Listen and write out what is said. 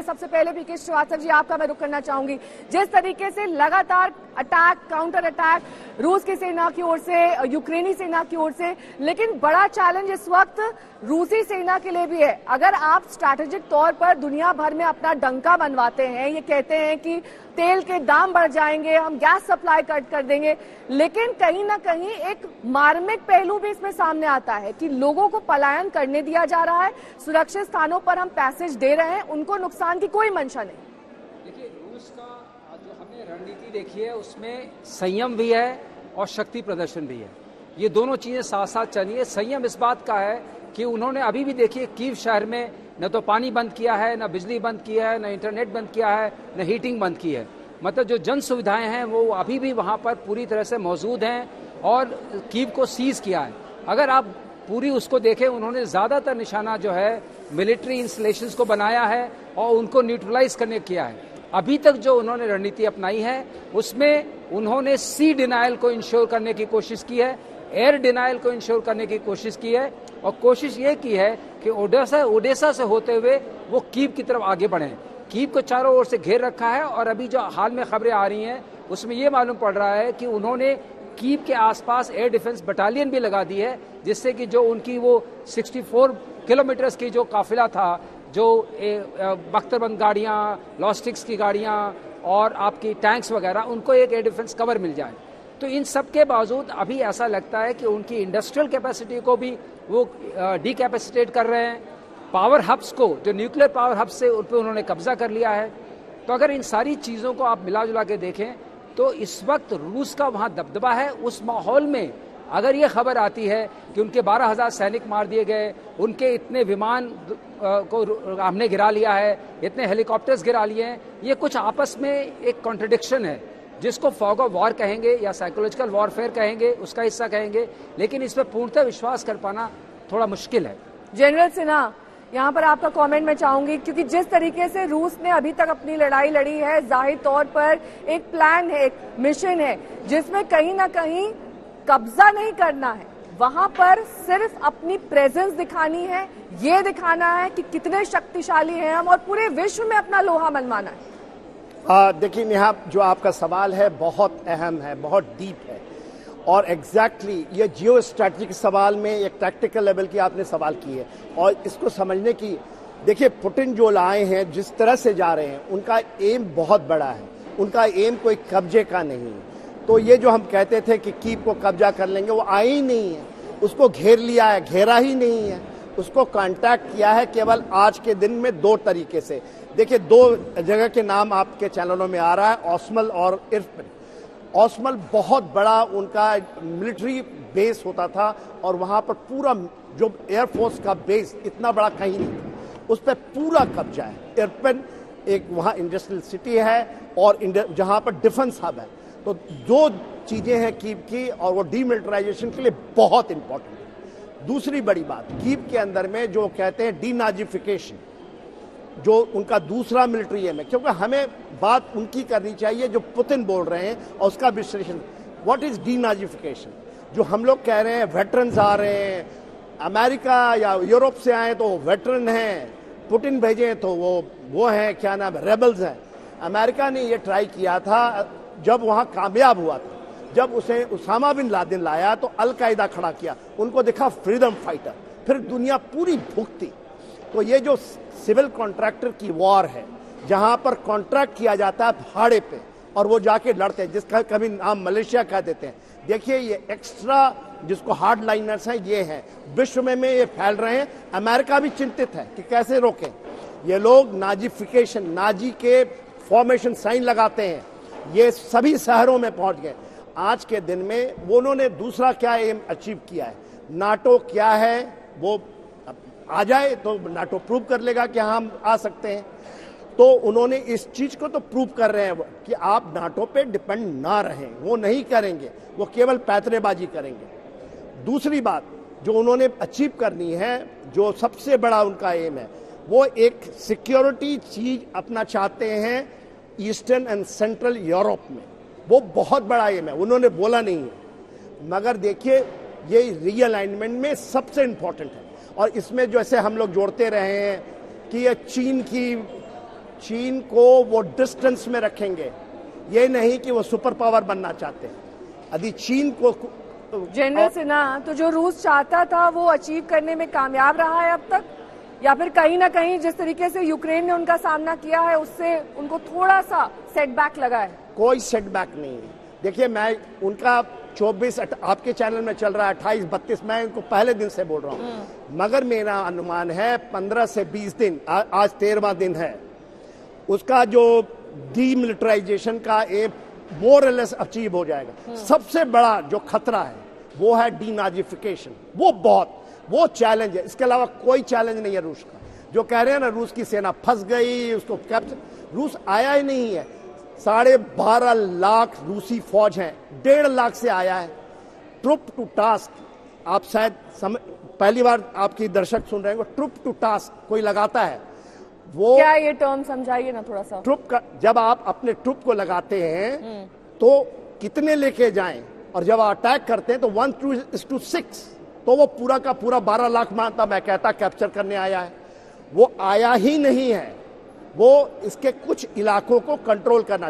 सबसे पहले पीके श्रीवास्तव जी आपका मैं रुख करना चाहूंगी। जिस तरीके से लगातार अटैक, काउंटर अटैक रूस की सेना की ओर से, यूक्रेनी सेना की ओर से, लेकिन बड़ा चैलेंज इस वक्त रूसी सेना के लिए भी है। अगर आप स्ट्रैटेजिक तौर पर दुनिया भर में अपना डंका बनवाते हैं, ये कहते हैं कि तेल के दाम बढ़ जाएंगे, हम गैस सप्लाई कट कर देंगे, लेकिन कहीं ना कहीं एक मार्मिक पहलू भी इसमें सामने आता है कि लोगों को पलायन करने दिया जा रहा है, सुरक्षित स्थानों पर हम पैसेज दे रहे हैं, उनको नुकसान की कोई मंशा नहीं। देखिए, रूस का जो हमने रणनीति देखी है उसमें संयम भी है और शक्ति प्रदर्शन भी है। ये दोनों चीजें साथ साथ चलिए। संयम इस बात का है कि उन्होंने अभी भी देखिए कीव शहर में न तो पानी बंद किया है, न बिजली बंद किया है, न इंटरनेट बंद किया है, न हीटिंग बंद की है। मतलब जो जन सुविधाएं हैं वो अभी भी वहां पर पूरी तरह से मौजूद हैं और कीव को सीज किया है। अगर आप पूरी उसको देखें, उन्होंने ज्यादातर निशाना जो है मिलिट्री इंस्टॉलेशंस को बनाया है और उनको न्यूट्रलाइज करने किया है। अभी तक जो उन्होंने रणनीति अपनाई है उसमें उन्होंने सी डिनायल को इंश्योर करने की कोशिश की है, एयर डिनायल को इंश्योर करने की कोशिश की है और कोशिश ये की है कि ओडेसा से होते हुए वो कीव की तरफ आगे बढ़े। कीव को चारों ओर से घेर रखा है और अभी जो हाल में खबरें आ रही हैं उसमें ये मालूम पड़ रहा है कि उन्होंने कीव के आसपास एयर डिफेंस बटालियन भी लगा दी है, जिससे कि जो उनकी वो 64 किलोमीटर की जो काफिला था, जो बख्तरबंद गाड़ियाँ, लॉजिस्टिक्स की गाड़ियाँ और आपकी टैंक्स वगैरह, उनको एक एयर डिफेंस कवर मिल जाए। तो इन सब के बावजूद अभी ऐसा लगता है कि उनकी इंडस्ट्रियल कैपेसिटी को भी वो डीकैपेसिटेट कर रहे हैं। पावर हब्स को, जो न्यूक्लियर पावर हब्स से, उन पर उन्होंने कब्जा कर लिया है। तो अगर इन सारी चीज़ों को आप मिला जुला के देखें तो इस वक्त रूस का वहाँ दबदबा है। उस माहौल में अगर ये खबर आती है कि उनके 12,000 सैनिक मार दिए गए, उनके इतने विमान को हमने गिरा लिया है, इतने हेलीकॉप्टर्स गिरा लिए हैं, ये कुछ आपस में एक कॉन्ट्रडिक्शन है जिसको फॉग ऑफ वॉर कहेंगे या साइकोलॉजिकल वॉरफेयर कहेंगे, उसका हिस्सा कहेंगे, लेकिन इस पर पूर्णतः विश्वास कर पाना थोड़ा मुश्किल है। जनरल सिन्हा, यहाँ पर आपका कमेंट मैं चाहूंगी, क्योंकि जिस तरीके से रूस ने अभी तक अपनी लड़ाई लड़ी है, जाहिर तौर पर एक प्लान है, एक मिशन है जिसमें कहीं ना कहीं कब्जा नहीं करना है, वहां पर सिर्फ अपनी प्रेजेंस दिखानी है, ये दिखाना है कि कितने शक्तिशाली हैं हम और पूरे विश्व में अपना लोहा मनवाना है। देखिए नेहा, जो आपका सवाल है बहुत अहम है, बहुत डीप है और एग्जैक्टली ये जियो स्ट्रैटेजिक सवाल में एक टैक्टिकल लेवल की आपने सवाल की है और इसको समझने की, देखिए पुतिन जो लाए हैं, जिस तरह से जा रहे हैं, उनका एम बहुत बड़ा है, उनका एम कोई कब्जे का नहीं है। तो ये जो हम कहते थे कि कीव को कब्जा कर लेंगे, वो आए ही नहीं है, उसको घेर लिया है, घेरा ही नहीं है, उसको कांटेक्ट किया है केवल आज के दिन में 2 तरीके से। देखिए 2 जगह के नाम आपके चैनलों में आ रहा है, ओस्मल और इरपिन। ओस्मल बहुत बड़ा उनका मिलिट्री बेस होता था और वहां पर पूरा जो एयरफोर्स का बेस इतना बड़ा कहीं नहीं था, उस पर पूरा कब्जा है। इरपिन एक वहां इंडस्ट्रियल सिटी है और जहां पर डिफेंस हब है। तो 2 चीजें हैं कीव की और वो डीमिलिटराइजेशन के लिए बहुत इंपॉर्टेंट है। दूसरी बड़ी बात, कीव के अंदर में जो कहते हैं डीनाजिफिकेशन, जो उनका दूसरा मिलिट्री एम है, क्योंकि हमें बात उनकी करनी चाहिए जो पुतिन बोल रहे हैं और उसका विश्लेषण। What is denazification? जो हम लोग कह रहे हैं वेटरन्स आ रहे हैं, अमेरिका या यूरोप से आए तो वेटरन हैं, पुतिन भेजे तो वो हैं, क्या नाम है, रेबल्स हैं। अमेरिका ने ये ट्राई किया था, जब वहां कामयाब हुआ था, जब उसे उसामा बिन लादेन लाया तो अलकायदा खड़ा किया, उनको देखा फ्रीडम फाइटर, फिर दुनिया पूरी भुगती। तो ये जो सिविल कॉन्ट्रैक्टर की वॉर है, जहां पर कॉन्ट्रैक्ट किया जाता है भाड़े पे और वो जाके लड़ते हैं, जिसका कभी नाम मलेशिया कह देते हैं। देखिए ये एक्स्ट्रा जिसको हार्ड लाइनर्स हैं, ये हैं विश्व में ये फैल रहे हैं। अमेरिका भी चिंतित है कि कैसे रोकें। ये लोग नाजीफिकेशन, नाजी के फॉर्मेशन साइन लगाते हैं, ये सभी शहरों में पहुंच गए। आज के दिन में उन्होंने दूसरा क्या एम अचीव किया है, नाटो क्या है, वो आ जाए तो नाटो प्रूव कर लेगा कि हम आ सकते हैं। तो उन्होंने इस चीज को तो प्रूव कर रहे हैं कि आप नाटो पे डिपेंड ना रहें, वो नहीं करेंगे, वो केवल पैतरेबाजी करेंगे। दूसरी बात जो उन्होंने अचीव करनी है, जो सबसे बड़ा उनका एम है, वो एक सिक्योरिटी चीज अपना चाहते हैं ईस्टर्न एंड सेंट्रल यूरोप में। वो बहुत बड़ा एम है, उन्होंने बोला नहीं है, मगर देखिए ये रीअलाइनमेंट में सबसे इंपॉर्टेंट है। और इसमें जैसे हम लोग जोड़ते रहे हैं कि ये चीन को वो डिस्टेंस में रखेंगे, ये नहीं कि वो सुपर पावर बनना चाहते हैं। यदि चीन को जनरल सिन्हा, तो जो रूस चाहता था वो अचीव करने में कामयाब रहा है अब तक, या फिर कहीं ना कहीं जिस तरीके से यूक्रेन ने उनका सामना किया है उससे उनको थोड़ा सा सेटबैक लगा है? कोई सेटबैक नहीं है। देखिए, मैं उनका 24 आपके चैनल में चल रहा है 28-32, मैं इनको पहले दिन से बोल रहा हूं, मगर मेरा अनुमान है 15 से 20 दिन, आज 13वां दिन है, उसका जो डीमिलिटराइजेशन का एक मोर और लेस अचीव हो जाएगा। सबसे बड़ा जो खतरा है वो है डीनाजिफिकेशन, वो चैलेंज है, इसके अलावा कोई चैलेंज नहीं है रूस का। जो कह रहे हैं ना रूस की सेना फंस गई, उसको कैप्चर, रूस आया ही नहीं है। 12.5 लाख रूसी फौज हैं, 1.5 लाख से आया है। ट्रुप टू टास्क, आप शायद पहली बार आपकी दर्शक सुन रहे हैं, ट्रुप टू टास्क कोई लगाता है, वो क्या ये टर्म समझाइए ना थोड़ा सा। ट्रुप का, जब आप अपने ट्रुप को लगाते हैं तो कितने लेके जाएं, और जब अटैक करते हैं तो 1:6, तो वो पूरा का पूरा 12 लाख मानता, मैं कहता कैप्चर करने आया है। वो आया ही नहीं है, वो इसके कुछ इलाकों को कंट्रोल करना चाहता है।